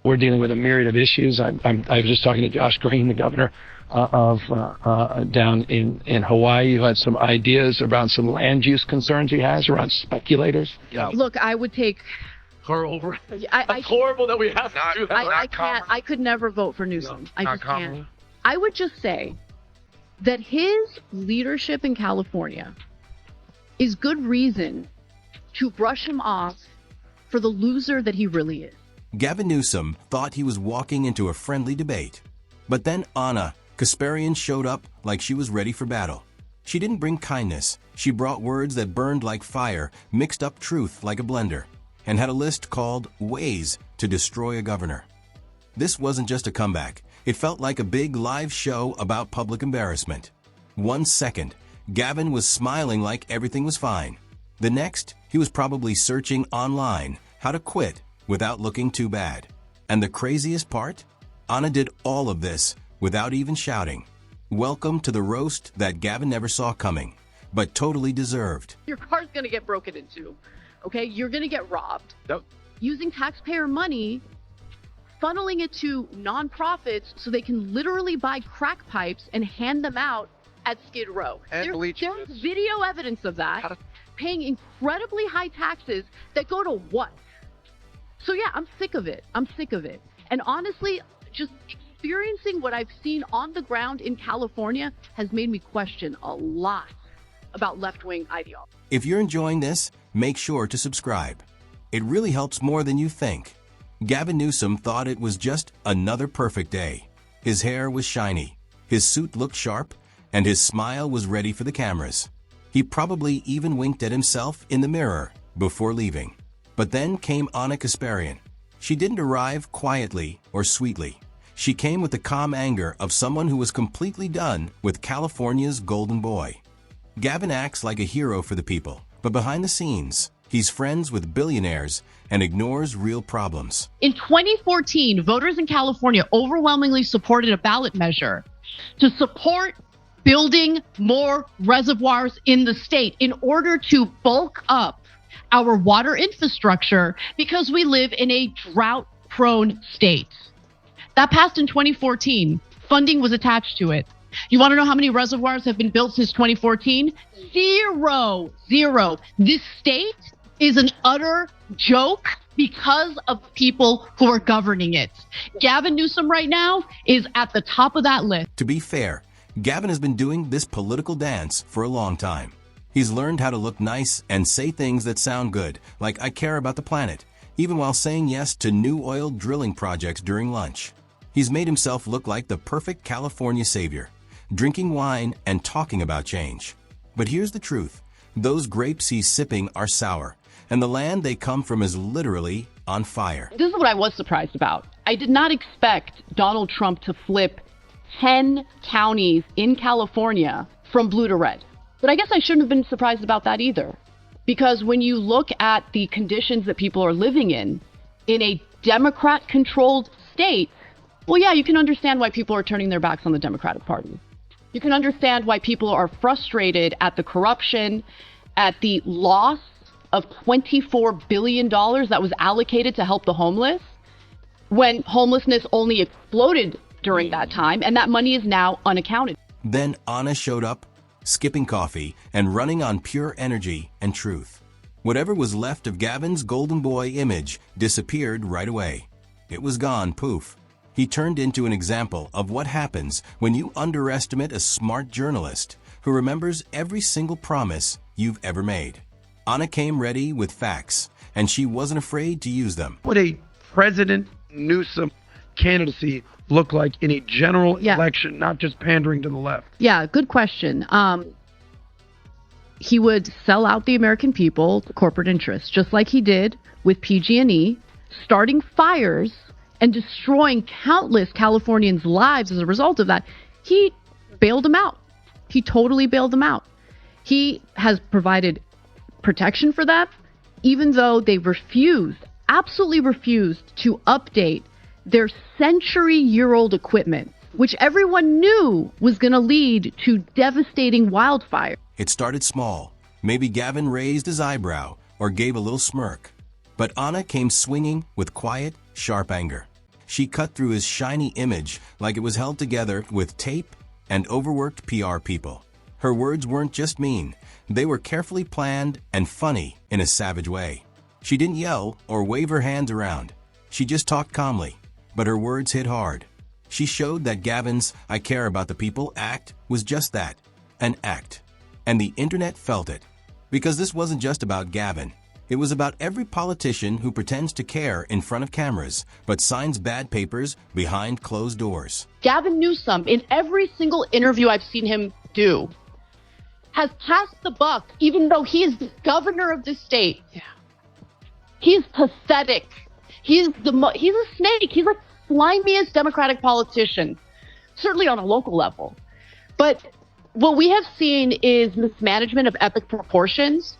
We're dealing with a myriad of issues. I was just talking to Josh Green, the governor of down in Hawaii, who had some ideas around some land use concerns he has around speculators. Yeah. Look, I would take her over. It's horrible that we have to do that. I can't. I could never vote for Newsom. I just can't. I would just say that his leadership in California is good reason to brush him off for the loser that he really is. Gavin Newsom thought he was walking into a friendly debate. But then Ana Kasparian showed up like she was ready for battle. She didn't bring kindness. She brought words that burned like fire, mixed up truth like a blender, and had a list called Ways to Destroy a Governor. This wasn't just a comeback. It felt like a big live show about public embarrassment. 1 second, Gavin was smiling like everything was fine. The next, he was probably searching online how to quit without looking too bad. And the craziest part? Ana did all of this without even shouting. Welcome to the roast that Gavin never saw coming, but totally deserved. Your car's going to get broken into, okay? You're going to get robbed. Yep. Using taxpayer money, funneling it to nonprofits so they can literally buy crack pipes and hand them out at Skid Row. And There's video evidence of that. Paying incredibly high taxes that go to what? So yeah, I'm sick of it. I'm sick of it. And honestly, just experiencing what I've seen on the ground in California has made me question a lot about left-wing ideology. If you're enjoying this, make sure to subscribe. It really helps more than you think. Gavin Newsom thought it was just another perfect day. His hair was shiny, his suit looked sharp, and his smile was ready for the cameras. He probably even winked at himself in the mirror before leaving. But then came Ana Kasparian. She didn't arrive quietly or sweetly. She came with the calm anger of someone who was completely done with California's golden boy. Gavin acts like a hero for the people, but behind the scenes, he's friends with billionaires and ignores real problems. In 2014, voters in California overwhelmingly supported a ballot measure to support building more reservoirs in the state in order to bulk up our water infrastructure because we live in a drought-prone state. That passed in 2014. Funding was attached to it. You want to know how many reservoirs have been built since 2014? Zero. This state is an utter joke because of people who are governing it. Gavin Newsom right now is at the top of that list. To be fair, Gavin has been doing this political dance for a long time. He's learned how to look nice and say things that sound good, like I care about the planet, even while saying yes to new oil drilling projects during lunch. He's made himself look like the perfect California savior, drinking wine and talking about change. But here's the truth. Those grapes he's sipping are sour, and the land they come from is literally on fire. This is what I was surprised about. I did not expect Donald Trump to flip 10 counties in California from blue to red. But I guess I shouldn't have been surprised about that either. Because when you look at the conditions that people are living in a Democrat-controlled state, well, yeah, you can understand why people are turning their backs on the Democratic Party. You can understand why people are frustrated at the corruption, at the loss of $24 billion that was allocated to help the homeless, when homelessness only exploded during that time, and that money is now unaccounted. Then Ana showed up, skipping coffee and running on pure energy and truth. Whatever was left of Gavin's golden boy image disappeared right away. It was gone, poof. He turned into an example of what happens when you underestimate a smart journalist who remembers every single promise you've ever made. Ana came ready with facts, and she wasn't afraid to use them. What a President Newsom candidacy look like in a general election, not just pandering to the left? Yeah, good question. He would sell out the American people to corporate interests, just like he did with PG&E, starting fires and destroying countless Californians' lives as a result of that. He bailed them out. He totally bailed them out. He has provided protection for them, even though they absolutely refused to update their century-year-old equipment, which everyone knew was going to lead to devastating wildfire. It started small. Maybe Gavin raised his eyebrow or gave a little smirk. But Ana came swinging with quiet, sharp anger. She cut through his shiny image like it was held together with tape and overworked PR people. Her words weren't just mean, they were carefully planned and funny in a savage way. She didn't yell or wave her hands around. She just talked calmly, but her words hit hard. She showed that Gavin's "I care about the people" act was just that, an act. And the internet felt it. Because this wasn't just about Gavin. It was about every politician who pretends to care in front of cameras, but signs bad papers behind closed doors. Gavin Newsom, in every single interview I've seen him do, has passed the buck, even though he is the governor of this state. Yeah. He's pathetic. He's a snake. He's like the slimiest Democratic politician, certainly on a local level. But what we have seen is mismanagement of epic proportions,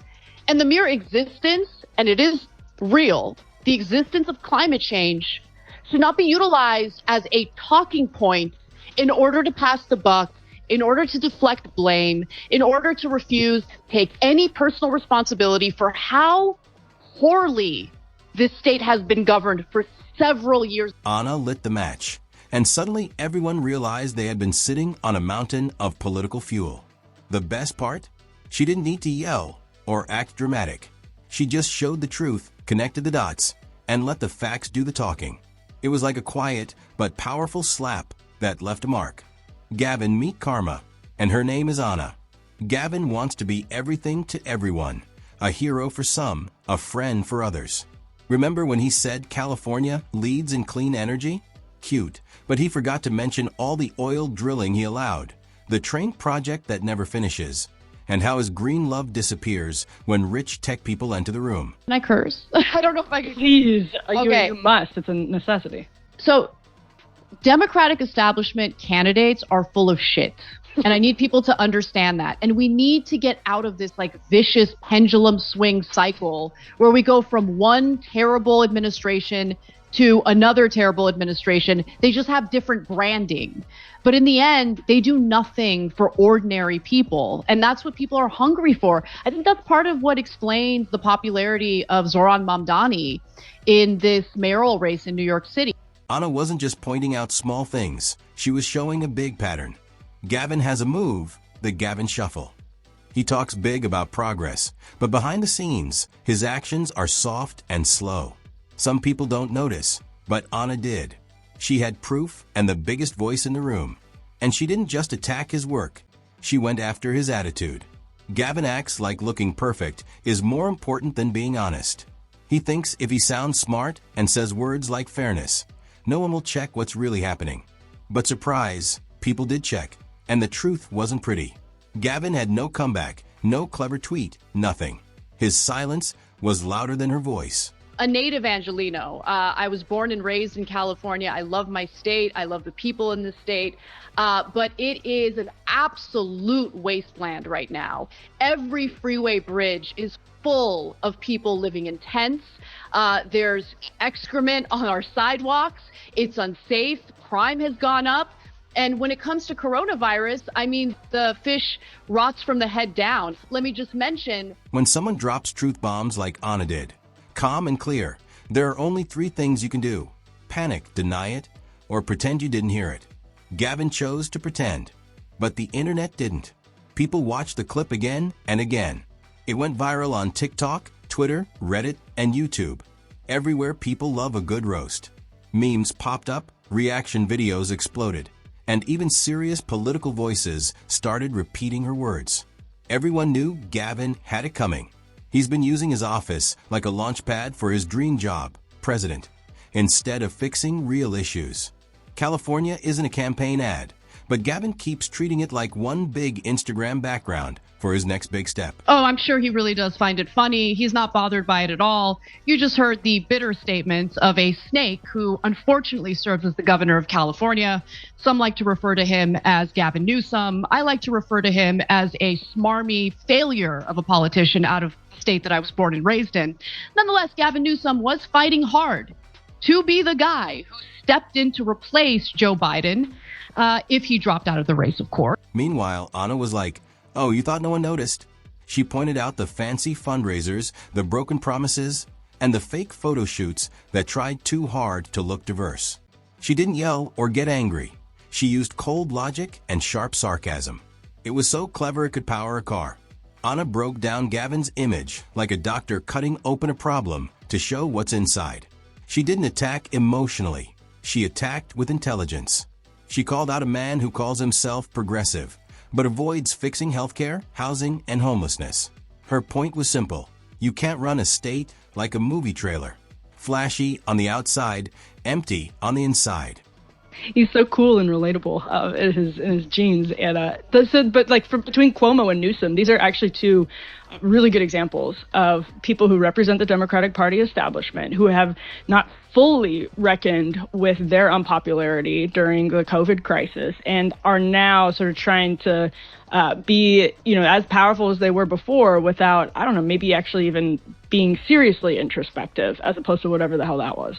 and the mere existence, and it is real, the existence of climate change should not be utilized as a talking point in order to pass the buck, in order to deflect blame, in order to refuse to take any personal responsibility for how poorly this state has been governed for several years. Ana lit the match, and suddenly everyone realized they had been sitting on a mountain of political fuel. The best part? She didn't need to yell or act dramatic. She just showed the truth, connected the dots, and let the facts do the talking. It was like a quiet but powerful slap that left a mark. Gavin, meet karma, and her name is Ana. Gavin wants to be everything to everyone, a hero for some, a friend for others. Remember when he said California leads in clean energy? Cute, but he forgot to mention all the oil drilling he allowed, the train project that never finishes, and how his green love disappears when rich tech people enter the room. Can I curse? I don't know if I can. Please, Okay. you must. It's a necessity. So, Democratic establishment candidates are full of shit. And I need people to understand that. And we need to get out of this like vicious pendulum swing cycle where we go from one terrible administration to another terrible administration. They just have different branding. But in the end, they do nothing for ordinary people. And that's what people are hungry for. I think that's part of what explains the popularity of Zoran Mamdani in this mayoral race in New York City. Ana wasn't just pointing out small things. She was showing a big pattern. Gavin has a move, the Gavin Shuffle. He talks big about progress, but behind the scenes, his actions are soft and slow. Some people don't notice, but Ana did. She had proof and the biggest voice in the room. And she didn't just attack his work. She went after his attitude. Gavin acts like looking perfect is more important than being honest. He thinks if he sounds smart and says words like fairness, no one will check what's really happening. But surprise, people did check, and the truth wasn't pretty. Gavin had no comeback, no clever tweet, nothing. His silence was louder than her voice. A native Angelino. I was born and raised in California. I love my state. I love the people in the state. But it is an absolute wasteland right now. Every freeway bridge is full of people living in tents. There's excrement on our sidewalks. It's unsafe. Crime has gone up. And when it comes to coronavirus, I mean, the fish rots from the head down. Let me just mention. When someone drops truth bombs like Ana did, calm and clear, there are only three things you can do: panic, deny it, or pretend you didn't hear it. Gavin chose to pretend, but the internet didn't. People watched the clip again and again. It went viral on TikTok, Twitter, Reddit, and YouTube. Everywhere people love a good roast. Memes popped up, reaction videos exploded, and even serious political voices started repeating her words. Everyone knew Gavin had it coming. He's been using his office like a launchpad for his dream job, president, instead of fixing real issues. California isn't a campaign ad, but Gavin keeps treating it like one big Instagram background for his next big step. Oh, I'm sure he really does find it funny. He's not bothered by it at all. You just heard the bitter statements of a snake who unfortunately serves as the governor of California. Some like to refer to him as Gavin Newsom. I like to refer to him as a smarmy failure of a politician out of the state that I was born and raised in. Nonetheless, Gavin Newsom was fighting hard to be the guy who stepped in to replace Joe Biden if he dropped out of the race, of course. Meanwhile, Ana was like, "Oh, you thought no one noticed?" She pointed out the fancy fundraisers, the broken promises, and the fake photo shoots that tried too hard to look diverse. She didn't yell or get angry. She used cold logic and sharp sarcasm. It was so clever it could power a car. Ana broke down Gavin's image like a doctor cutting open a problem to show what's inside. She didn't attack emotionally. She attacked with intelligence. She called out a man who calls himself progressive, but avoids fixing healthcare, housing, and homelessness. Her point was simple. You can't run a state like a movie trailer. Flashy on the outside, empty on the inside. He's so cool and relatable in his genes. And but like between Cuomo and Newsom, these are actually two really good examples of people who represent the Democratic Party establishment who have not fully reckoned with their unpopularity during the COVID crisis and are now sort of trying to be, as powerful as they were before without, I don't know, maybe actually even being seriously introspective as opposed to whatever the hell that was.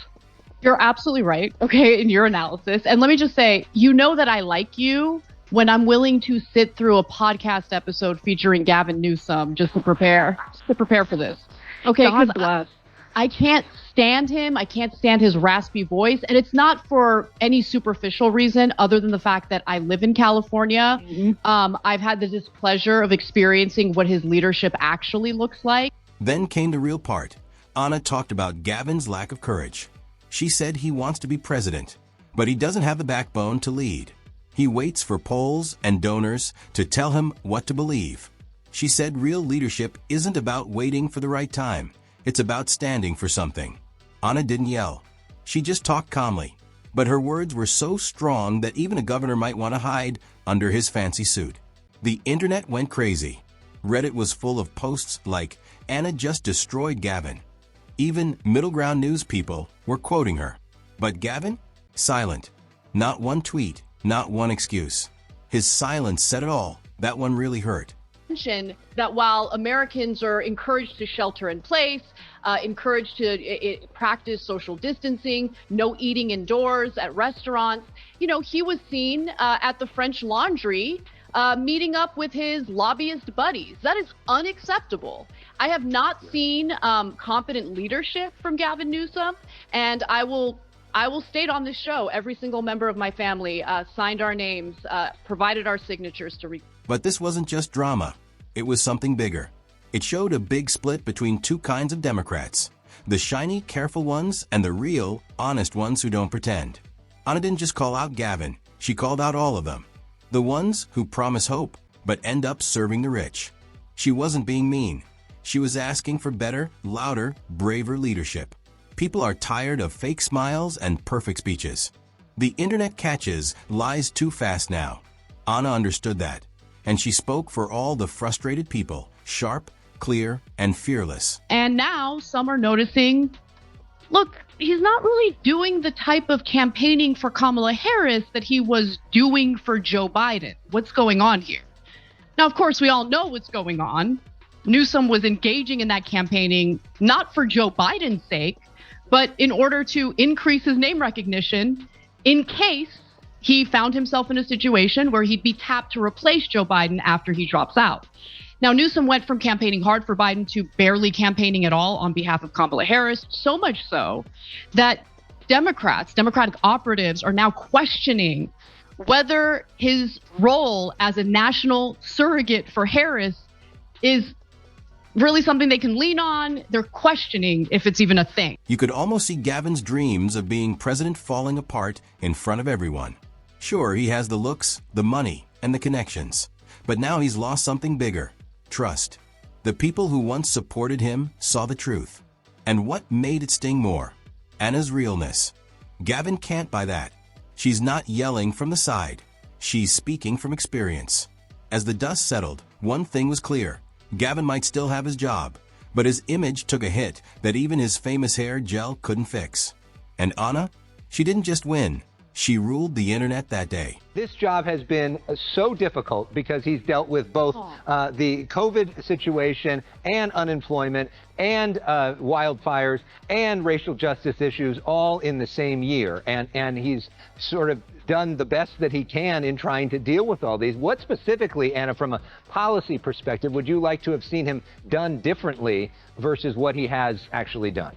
You're absolutely right, okay, in your analysis. And let me just say, you know that I like you when I'm willing to sit through a podcast episode featuring Gavin Newsom just to prepare for this. Okay, God bless. I can't stand him. I can't stand his raspy voice. And it's not for any superficial reason other than the fact that I live in California. Mm-hmm. I've had the displeasure of experiencing what his leadership actually looks like. Then came the real part. Ana talked about Gavin's lack of courage. She said he wants to be president, but he doesn't have the backbone to lead. He waits for polls and donors to tell him what to believe. She said real leadership isn't about waiting for the right time. It's about standing for something. Ana didn't yell. She just talked calmly, but her words were so strong that even a governor might want to hide under his fancy suit. The internet went crazy. Reddit was full of posts like, "Ana just destroyed Gavin." Even middle ground news people were quoting her. But Gavin? Silent. Not one tweet, not one excuse. His silence said it all. That one really hurt. That while Americans are encouraged to shelter in place, encouraged to practice social distancing, no eating indoors at restaurants, he was seen at the French Laundry meeting up with his lobbyist buddies. That is unacceptable. I have not seen competent leadership from Gavin Newsom, and I will state on this show, every single member of my family signed our names, provided our signatures to. But this wasn't just drama. It was something bigger. It showed a big split between two kinds of Democrats. The shiny, careful ones and the real, honest ones who don't pretend. Ana didn't just call out Gavin. She called out all of them. The ones who promise hope, but end up serving the rich. She wasn't being mean. She was asking for better, louder, braver leadership. People are tired of fake smiles and perfect speeches. The internet catches lies too fast now. Ana understood that, and she spoke for all the frustrated people, sharp, clear, and fearless. And now some are noticing, look, he's not really doing the type of campaigning for Kamala Harris that he was doing for Joe Biden. What's going on here? Now, of course, we all know what's going on. Newsom was engaging in that campaigning not for Joe Biden's sake, but in order to increase his name recognition in case he found himself in a situation where he'd be tapped to replace Joe Biden after he drops out. Now, Newsom went from campaigning hard for Biden to barely campaigning at all on behalf of Kamala Harris, so much so that Democratic operatives are now questioning whether his role as a national surrogate for Harris is really something they can lean on. They're questioning if it's even a thing. You could almost see Gavin's dreams of being president falling apart in front of everyone. Sure, he has the looks, the money, and the connections. But now he's lost something bigger. Trust. The people who once supported him saw the truth. And what made it sting more? Ana's realness. Gavin can't buy that. She's not yelling from the side. She's speaking from experience. As the dust settled, one thing was clear. Gavin might still have his job, but his image took a hit that even his famous hair gel couldn't fix. And Ana? She didn't just win. She ruled the internet that day. This job has been so difficult because he's dealt with both the COVID situation and unemployment and wildfires and racial justice issues all in the same year. And he's sort of done the best that he can in trying to deal with all these. What specifically, Ana, from a policy perspective, would you like to have seen him done differently versus what he has actually done?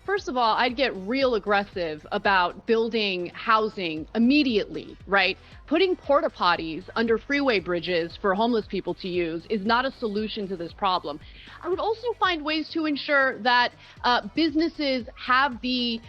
First of all, I'd get real aggressive about building housing immediately, right? Putting porta potties under freeway bridges for homeless people to use is not a solution to this problem. I would also find ways to ensure that businesses have the,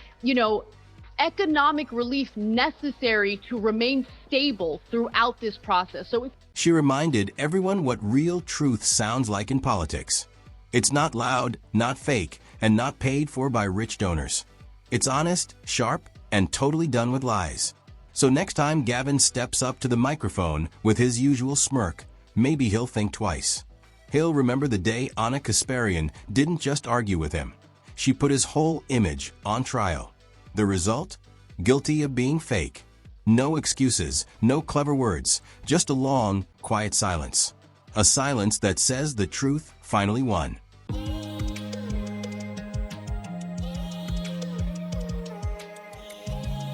economic relief necessary to remain stable throughout this process. She reminded everyone what real truth sounds like in politics. It's not loud, not fake, and not paid for by rich donors. It's honest, sharp, and totally done with lies. So next time Gavin steps up to the microphone with his usual smirk, maybe he'll think twice. He'll remember the day Ana Kasparian didn't just argue with him. She put his whole image on trial. The result? Guilty of being fake. No excuses, no clever words, just a long, quiet silence. A silence that says the truth finally won.